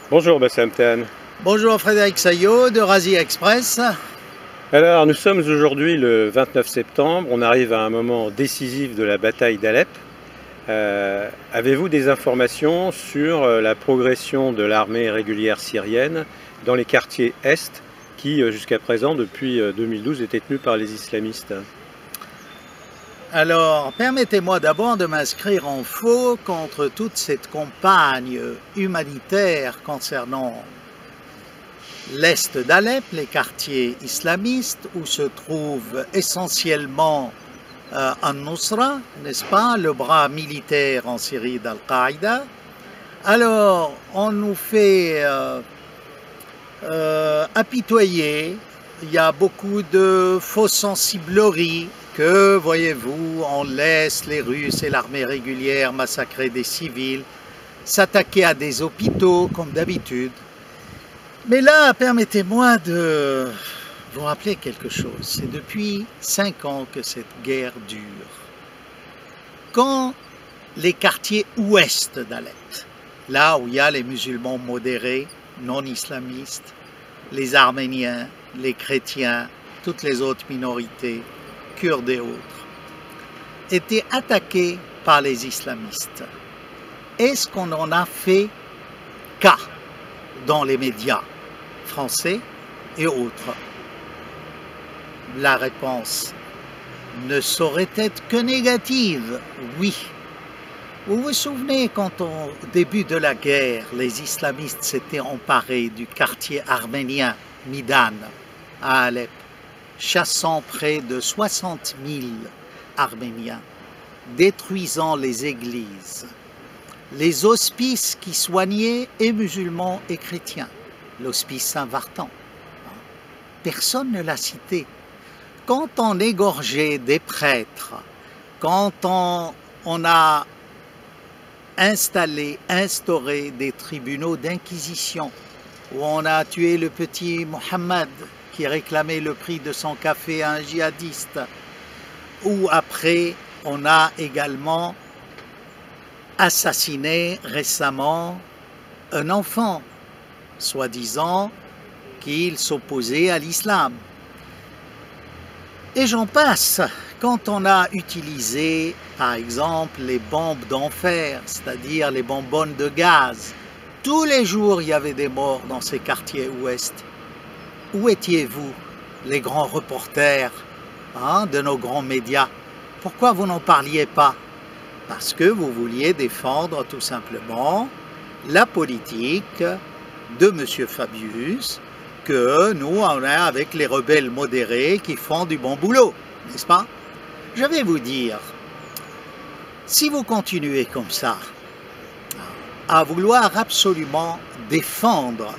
Bonjour Bassam Tan. Bonjour Frédéric Saillot de Razi Express. Alors nous sommes aujourd'hui le 29 septembre, on arrive à un moment décisif de la bataille d'Alep. Avez-vous des informations sur la progression de l'armée régulière syrienne dans les quartiers Est qui jusqu'à présent depuis 2012 étaient tenus par les islamistes? Alors, permettez-moi d'abord de m'inscrire en faux contre toute cette campagne humanitaire concernant l'Est d'Alep, les quartiers islamistes où se trouve essentiellement An-Nusra, n'est-ce pas, le bras militaire en Syrie d'Al-Qaïda. Alors, on nous fait apitoyer, il y a beaucoup de fausses sensibleries que, voyez-vous, on laisse les Russes et l'armée régulière massacrer des civils, s'attaquer à des hôpitaux comme d'habitude. Mais là, permettez-moi de vous rappeler quelque chose. C'est depuis 5 ans que cette guerre dure. Quand les quartiers ouest d'Alep, là où il y a les musulmans modérés, non islamistes, les Arméniens, les chrétiens, toutes les autres minorités, Kurdes et autres, étaient attaqués par les islamistes. Est-ce qu'on en a fait cas dans les médias français et autres? La réponse ne saurait être que négative, oui. Vous vous souvenez quand au début de la guerre, les islamistes s'étaient emparés du quartier arménien Midan à Alep, chassant près de 60 000 Arméniens, détruisant les églises, les hospices qui soignaient et musulmans et chrétiens, l'hospice Saint-Vartan. Personne ne l'a cité. Quand on égorgeait des prêtres, quand on a instauré des tribunaux d'inquisition, où on a tué le petit Mohammed qui réclamait le prix de son café à un djihadiste, ou après on a également assassiné récemment un enfant, soi-disant qu'il s'opposait à l'islam. Et j'en passe, quand on a utilisé, par exemple, les bombes d'enfer, c'est-à-dire les bonbonnes de gaz, tous les jours il y avait des morts dans ces quartiers ouest. Où étiez-vous, les grands reporters de nos grands médias? Pourquoi vous n'en parliez pas? Parce que vous vouliez défendre tout simplement la politique de M. Fabius, que nous, on est avec les rebelles modérés qui font du bon boulot, n'est-ce pas? Je vais vous dire, si vous continuez comme ça, à vouloir absolument défendre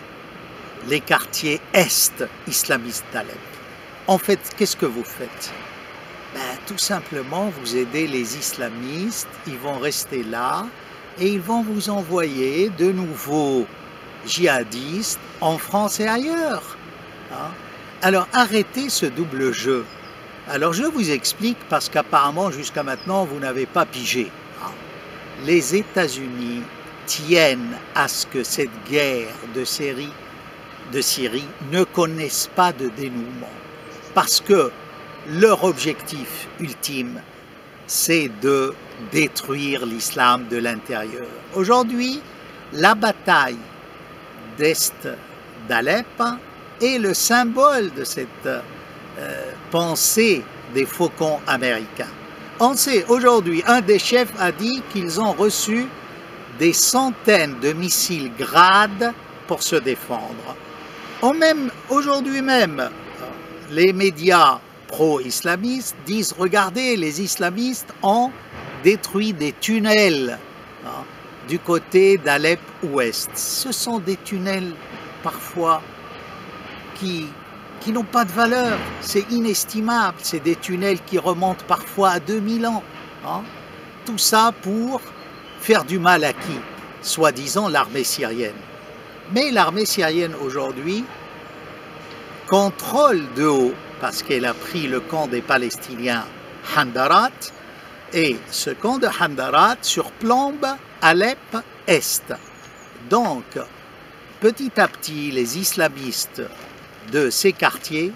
les quartiers est islamistes d'Alep, en fait, qu'est-ce que vous faites? Tout simplement, vous aidez les islamistes, ils vont rester là et ils vont vous envoyer de nouveaux djihadistes en France et ailleurs. Alors arrêtez ce double jeu. Alors je vous explique parce qu'apparemment jusqu'à maintenant vous n'avez pas pigé. Les États-Unis tiennent à ce que cette guerre de Syrie ne connaisse pas de dénouement. Parce que leur objectif ultime, c'est de détruire l'islam de l'intérieur. Aujourd'hui, la bataille d'Est d'Alep est le symbole de cette pensée des faucons américains. On sait aujourd'hui, un des chefs a dit qu'ils ont reçu des centaines de missiles Grad pour se défendre. Aujourd'hui même, les médias pro-islamistes disent « Regardez, les islamistes ont détruit des tunnels du côté d'Alep ouest. » Ce sont des tunnels parfois qui n'ont pas de valeur, c'est inestimable, c'est des tunnels qui remontent parfois à 2000 ans. Tout ça pour faire du mal à qui? Soi-disant l'armée syrienne. Mais l'armée syrienne aujourd'hui contrôle de haut, parce qu'elle a pris le camp des Palestiniens Handarat, et ce camp de Handarat surplombe Alep Est. Donc, petit à petit, les islamistes de ces quartiers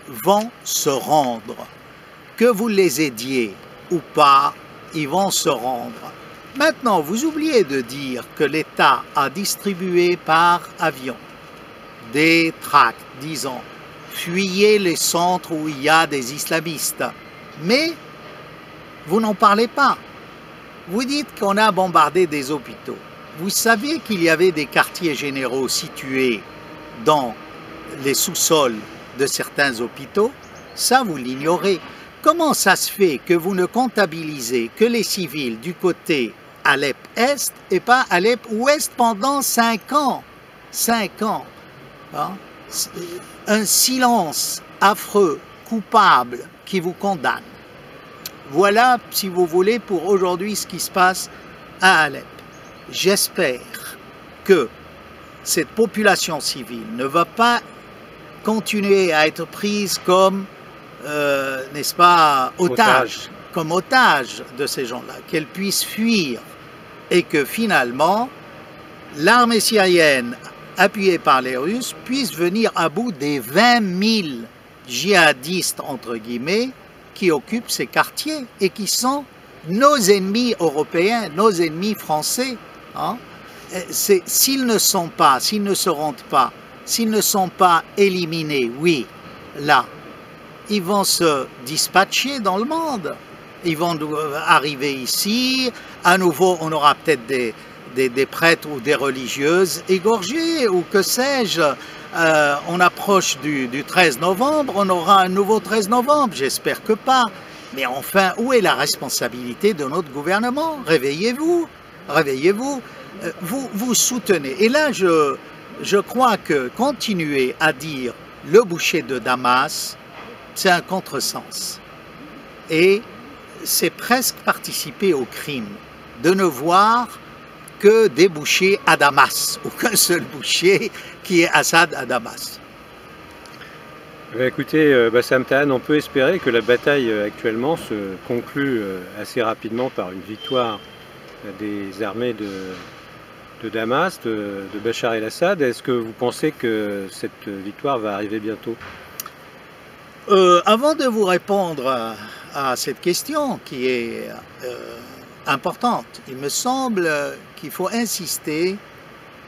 vont se rendre. Que vous les aidiez ou pas, ils vont se rendre. Maintenant, vous oubliez de dire que l'État a distribué par avion des tracts disant « Fuyez les centres où il y a des islamistes ». Mais vous n'en parlez pas. Vous dites qu'on a bombardé des hôpitaux. Vous saviez qu'il y avait des quartiers généraux situés dans les sous-sols de certains hôpitaux? Ça, vous l'ignorez. Comment ça se fait que vous ne comptabilisez que les civils du côté Alep-Est et pas Alep-Ouest pendant 5 ans? 5 ans. Hein? Un silence affreux, coupable, qui vous condamne. Voilà, si vous voulez, pour aujourd'hui ce qui se passe à Alep. J'espère que cette population civile ne va pas continuer à être prise comme, n'est-ce pas, otage, comme otage de ces gens-là, qu'elle puisse fuir et que finalement, l'armée syrienne, appuyée par les Russes, puisse venir à bout des 20 000 djihadistes, entre guillemets, qui occupent ces quartiers et qui sont nos ennemis européens, nos ennemis français. Hein? S'ils ne se rendent pas, s'ils ne sont pas éliminés, oui, là, ils vont se dispatcher dans le monde. Ils vont arriver ici, à nouveau on aura peut-être des prêtres ou des religieuses égorgées, ou que sais-je. On approche du 13 novembre, on aura un nouveau 13 novembre, j'espère que pas. Mais enfin, où est la responsabilité de notre gouvernement? Réveillez-vous, réveillez-vous, vous soutenez. Et là, je crois que continuer à dire le boucher de Damas, c'est un contresens. Et c'est presque participer au crime de ne voir que des bouchers à Damas, ou qu'un seul boucher qui est Assad à Damas. Écoutez, Bassam Tahan, on peut espérer que la bataille actuellement se conclue assez rapidement par une victoire des armées de Damas, de Bachar el-Assad. Est-ce que vous pensez que cette victoire va arriver bientôt? Avant de vous répondre à cette question qui est importante, il me semble qu'il faut insister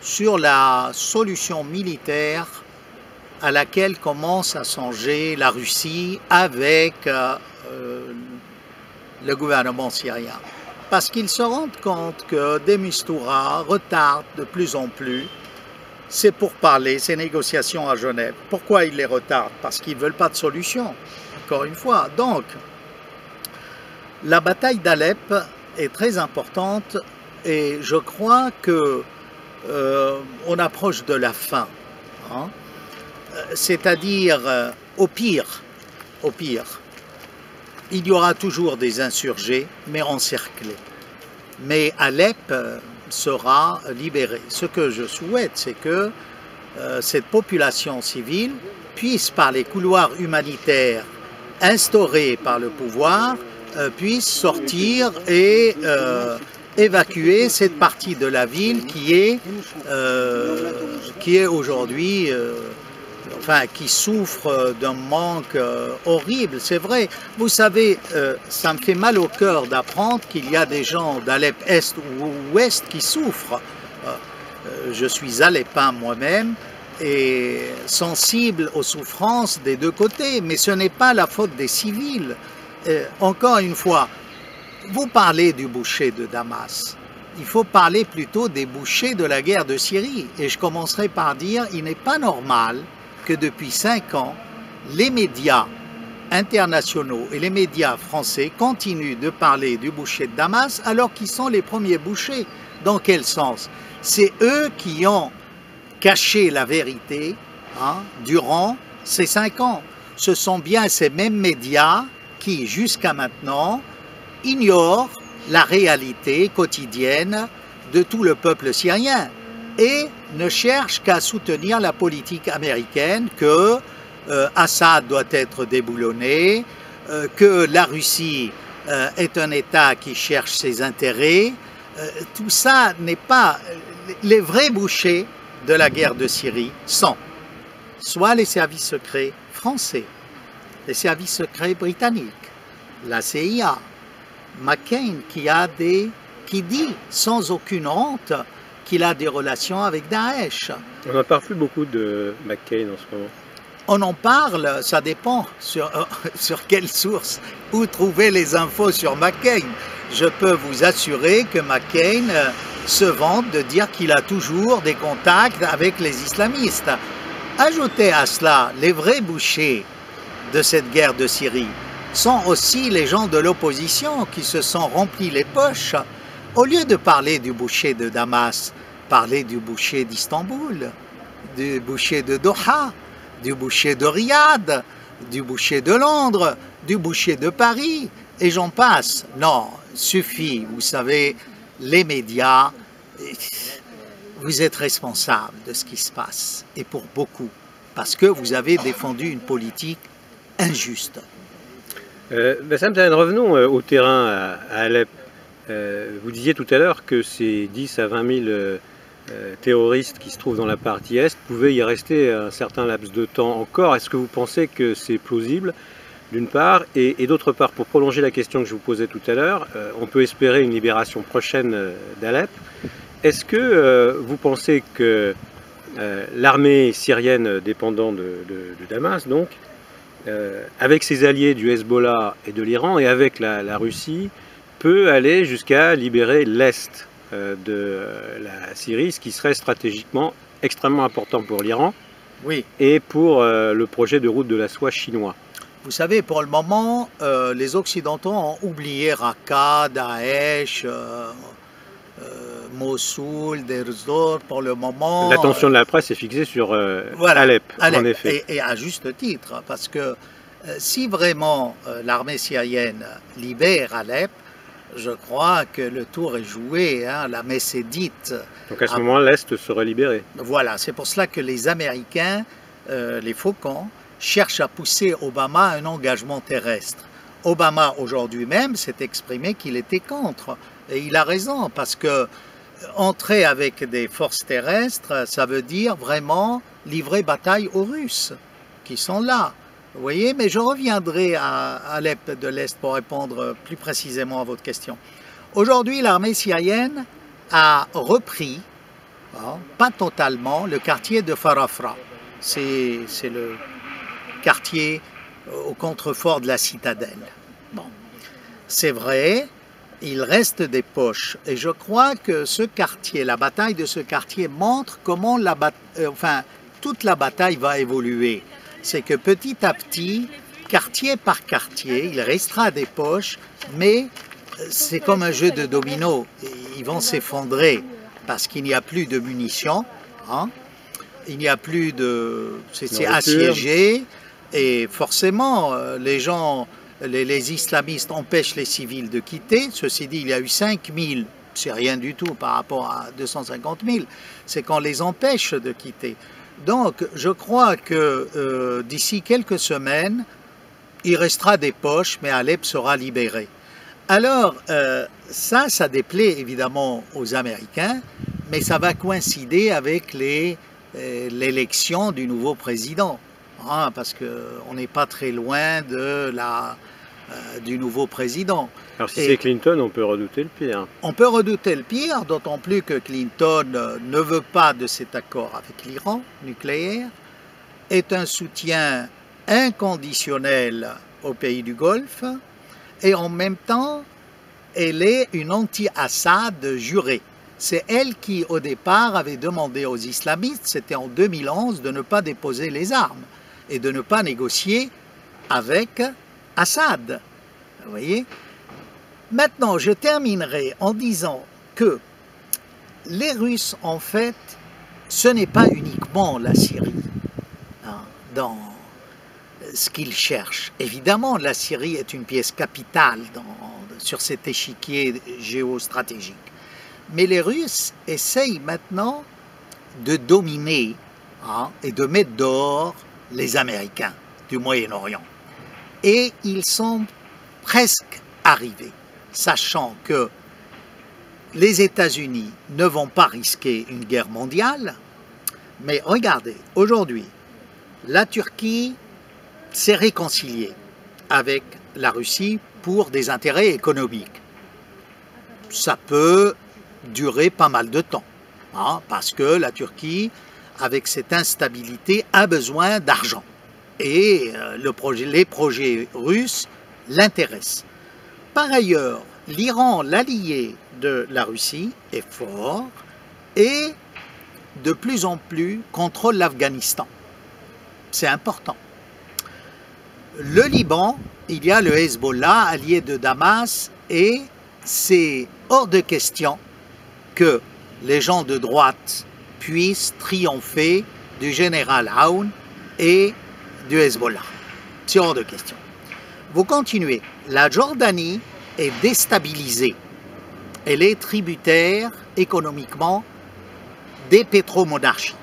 sur la solution militaire à laquelle commence à songer la Russie avec le gouvernement syrien. Parce qu'ils se rendent compte que de Mistura retarde de plus en plus ces pourparlers, ces négociations à Genève. Pourquoi ils les retardent? Parce qu'ils ne veulent pas de solution, encore une fois. Donc, la bataille d'Alep est très importante et je crois que on approche de la fin. Hein? C'est-à-dire, au pire, il y aura toujours des insurgés, mais encerclés. Mais Alep sera libérée. Ce que je souhaite, c'est que cette population civile puisse, par les couloirs humanitaires instaurés par le pouvoir, puisse sortir et évacuer cette partie de la ville qui est aujourd'hui, enfin, qui souffre d'un manque horrible. C'est vrai, vous savez, ça me fait mal au cœur d'apprendre qu'il y a des gens d'Alep Est ou Ouest qui souffrent. Je suis alépin moi-même et sensible aux souffrances des deux côtés, mais ce n'est pas la faute des civils. Encore une fois, vous parlez du boucher de Damas. Il faut parler plutôt des bouchers de la guerre de Syrie. Et je commencerai par dire, il n'est pas normal que depuis 5 ans, les médias internationaux et les médias français continuent de parler du boucher de Damas alors qu'ils sont les premiers bouchers. Dans quel sens? C'est eux qui ont caché la vérité durant ces 5 ans. Ce sont bien ces mêmes médias qui, jusqu'à maintenant, ignorent la réalité quotidienne de tout le peuple syrien et ne cherchent qu'à soutenir la politique américaine que Assad doit être déboulonné, que la Russie est un État qui cherche ses intérêts. Tout ça n'est pas... Les vrais bouchers, de la guerre de Syrie sont soit les services secrets français, les services secrets britanniques, la CIA, McCain qui dit sans aucune honte qu'il a des relations avec Daesh. On n'en parle plus beaucoup de McCain en ce moment. On en parle, ça dépend sur quelle source, où trouver les infos sur McCain. Je peux vous assurer que McCain se vante de dire qu'il a toujours des contacts avec les islamistes. Ajoutez à cela, les vrais bouchers de cette guerre de Syrie sont aussi les gens de l'opposition qui se sont remplis les poches. Au lieu de parler du boucher de Damas, parlez du boucher d'Istanbul, du boucher de Doha, du boucher de Riyad, du boucher de Londres, du boucher de Paris, et j'en passe. Non, suffit, vous savez, les médias, vous êtes responsable de ce qui se passe, et pour beaucoup, parce que vous avez défendu une politique injuste. Bassam Tahane, revenons au terrain à Alep. Vous disiez tout à l'heure que ces 10 à 20 000 terroristes qui se trouvent dans la partie Est pouvaient y rester un certain laps de temps encore. Est-ce que vous pensez que c'est plausible, d'une part, et d'autre part, pour prolonger la question que je vous posais tout à l'heure, on peut espérer une libération prochaine d'Alep. Est-ce que vous pensez que l'armée syrienne dépendant de Damas, donc, avec ses alliés du Hezbollah et de l'Iran, et avec la Russie, peut aller jusqu'à libérer l'Est de la Syrie, ce qui serait stratégiquement extrêmement important pour l'Iran oui. et pour le projet de route de la soie chinois? Vous savez, pour le moment, les Occidentaux ont oublié Raqqa, Daesh, Mossoul, Deir ez-Zor, pour le moment. L'attention de la presse est fixée sur voilà, Alep, en effet. Et à juste titre, parce que si vraiment l'armée syrienne libère Alep, je crois que le tour est joué, hein, la messe est dite. Donc à ce moment, l'Est serait libéré. Voilà, c'est pour cela que les Américains, les faucons, cherchent à pousser Obama à un engagement terrestre. Obama, aujourd'hui même, s'est exprimé qu'il était contre. Et il a raison, parce que entrer avec des forces terrestres, ça veut dire vraiment livrer bataille aux Russes, qui sont là. Vous voyez, mais je reviendrai à Alep de l'Est pour répondre plus précisément à votre question. Aujourd'hui, l'armée syrienne a repris, pas totalement, le quartier de Farafra. C'est le quartier au contrefort de la citadelle. Bon, c'est vrai, il reste des poches. Et je crois que ce quartier, la bataille de ce quartier montre comment toute la bataille va évoluer. C'est que petit à petit, quartier par quartier, il restera des poches, mais c'est comme un jeu de dominos. Ils vont s'effondrer parce qu'il n'y a plus de munitions, hein? Il n'y a plus de... C'est assiégé, et forcément, les gens, les islamistes empêchent les civils de quitter. Ceci dit, il y a eu 5000, c'est rien du tout par rapport à 250 000, c'est qu'on les empêche de quitter. Donc, je crois que d'ici quelques semaines, il restera des poches, mais Alep sera libéré. Alors, ça déplaît évidemment aux Américains, mais ça va coïncider avec l'élection du nouveau président, hein, parce qu'on n'est pas très loin du nouveau président. Alors si c'est Clinton, on peut redouter le pire. On peut redouter le pire, d'autant plus que Clinton ne veut pas de cet accord avec l'Iran nucléaire, est un soutien inconditionnel aux pays du Golfe, et en même temps, elle est une anti-Assad jurée. C'est elle qui, au départ, avait demandé aux islamistes, c'était en 2011, de ne pas déposer les armes et de ne pas négocier avec Assad. Vous voyez ? Maintenant, je terminerai en disant que les Russes, en fait, ce n'est pas uniquement la Syrie, hein, dans ce qu'ils cherchent. Évidemment, la Syrie est une pièce capitale sur cet échiquier géostratégique. Mais les Russes essayent maintenant de dominer, hein, et de mettre dehors les Américains du Moyen-Orient. Et ils sont presque arrivés, sachant que les États-Unis ne vont pas risquer une guerre mondiale, Mais regardez, aujourd'hui, la Turquie s'est réconciliée avec la Russie pour des intérêts économiques. Ça peut durer pas mal de temps, hein, parce que la Turquie, avec cette instabilité, a besoin d'argent. Et les projets russes l'intéressent. Par ailleurs, l'Iran, l'allié de la Russie, est fort et de plus en plus contrôle l'Afghanistan. C'est important. Le Liban, il y a le Hezbollah, allié de Damas, et c'est hors de question que les gens de droite puissent triompher du général Aoun et du Hezbollah. C'est hors de question. Vous continuez. La Jordanie est déstabilisée. Elle est tributaire économiquement des pétromonarchies.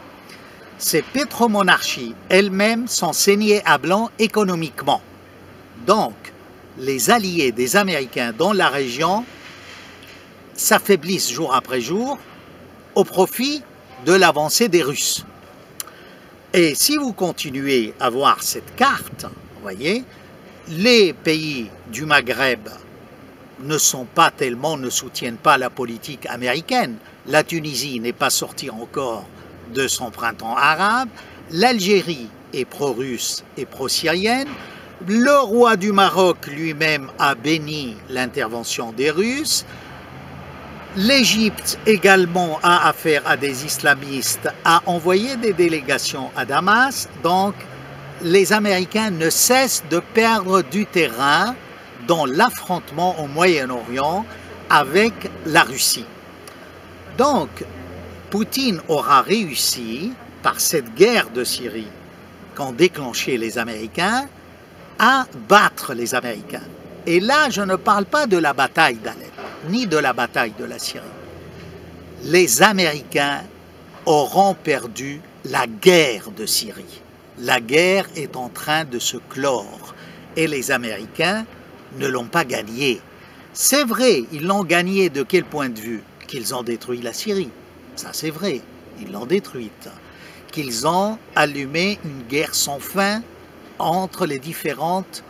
Ces pétromonarchies elles-mêmes sont saignées à blanc économiquement. Donc, les alliés des Américains dans la région s'affaiblissent jour après jour au profit de l'avancée des Russes. Et si vous continuez à voir cette carte, vous voyez, les pays du Maghreb ne soutiennent pas la politique américaine. La Tunisie n'est pas sortie encore de son printemps arabe. L'Algérie est pro-russe et pro-syrienne. Le roi du Maroc lui-même a béni l'intervention des Russes. L'Égypte également a affaire à des islamistes, a envoyé des délégations à Damas. Donc, les Américains ne cessent de perdre du terrain dans l'affrontement au Moyen-Orient avec la Russie. Donc, Poutine aura réussi, par cette guerre de Syrie qu'ont déclenché les Américains, à battre les Américains. Et là, je ne parle pas de la bataille d'Alep, ni de la bataille de la Syrie. Les Américains auront perdu la guerre de Syrie. La guerre est en train de se clore et les Américains ne l'ont pas gagnée. C'est vrai, ils l'ont gagnée de quel point de vue? Qu'ils ont détruit la Syrie. Ça, c'est vrai, ils l'ont détruite. Qu'ils ont allumé une guerre sans fin entre les différentes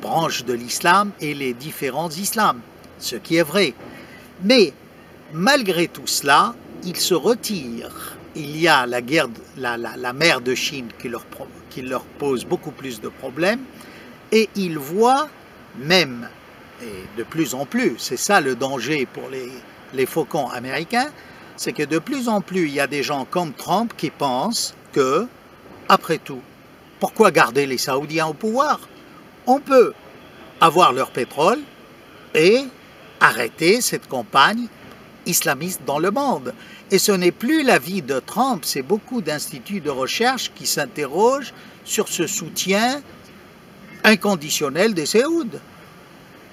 branches de l'islam et les différents islams, ce qui est vrai. Mais malgré tout cela, ils se retirent. Il y a la guerre, la mer de Chine qui leur pose beaucoup plus de problèmes, et ils voient même, et de plus en plus, c'est ça le danger pour les faucons américains, c'est que de plus en plus il y a des gens comme Trump qui pensent que, après tout, pourquoi garder les Saoudiens au pouvoir? On peut avoir leur pétrole et arrêter cette campagne islamiste dans le monde. Et ce n'est plus l'avis de Trump, c'est beaucoup d'instituts de recherche qui s'interrogent sur ce soutien inconditionnel des Saouds.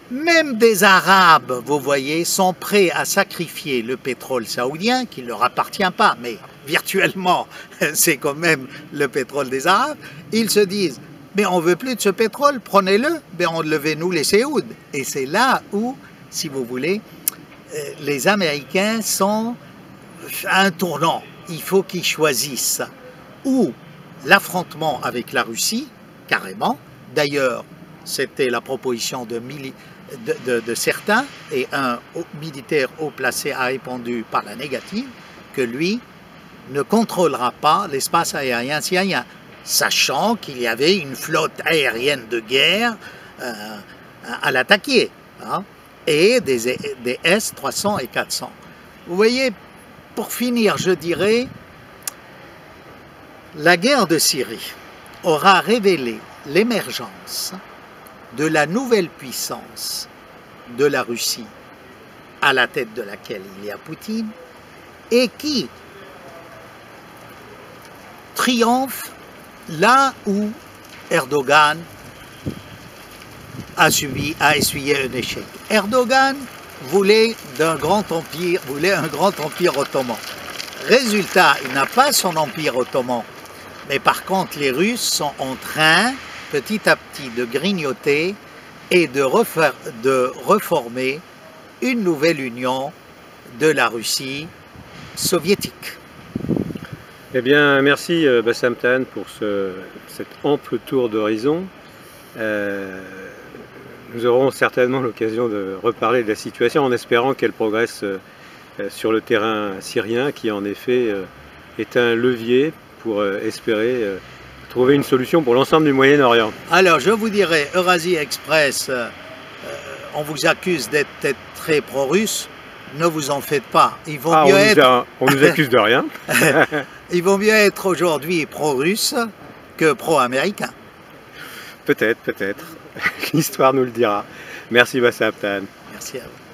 Même des Arabes, vous voyez, sont prêts à sacrifier le pétrole saoudien, qui ne leur appartient pas, mais virtuellement, c'est quand même le pétrole des Arabes. Ils se disent, mais on ne veut plus de ce pétrole, prenez-le, mais enlevez-nous les Saouds. Et c'est là où, si vous voulez, les Américains sont à un tournant. Il faut qu'ils choisissent ou l'affrontement avec la Russie, carrément. D'ailleurs, c'était la proposition de certains, et un militaire haut placé a répondu par la négative, que lui ne contrôlera pas l'espace aérien syrien, sachant qu'il y avait une flotte aérienne de guerre à l'attaquer, hein, et des S-300 et 400. Vous voyez, pour finir, je dirais, la guerre de Syrie aura révélé l'émergence de la nouvelle puissance de la Russie, à la tête de laquelle il y a Poutine, et qui triomphe là où Erdogan a essuyé un échec. Erdogan voulait un grand empire ottoman. Résultat, il n'a pas son empire ottoman, mais par contre les Russes sont en train petit à petit de grignoter et de reformer une nouvelle union de la Russie soviétique. Eh bien, merci Bassam Tahan pour cet ample tour d'horizon. Nous aurons certainement l'occasion de reparler de la situation en espérant qu'elle progresse sur le terrain syrien qui en effet est un levier pour espérer trouver une solution pour l'ensemble du Moyen-Orient. Alors je vous dirais, Eurasie Express, on vous accuse d'être très pro-russe, ne vous en faites pas. Il vaut mieux être... on nous accuse de rien. Il vaut mieux être aujourd'hui pro-russe que pro-américain. Peut-être, peut-être. L'histoire nous le dira. Merci Bassam Tahan. Merci à vous.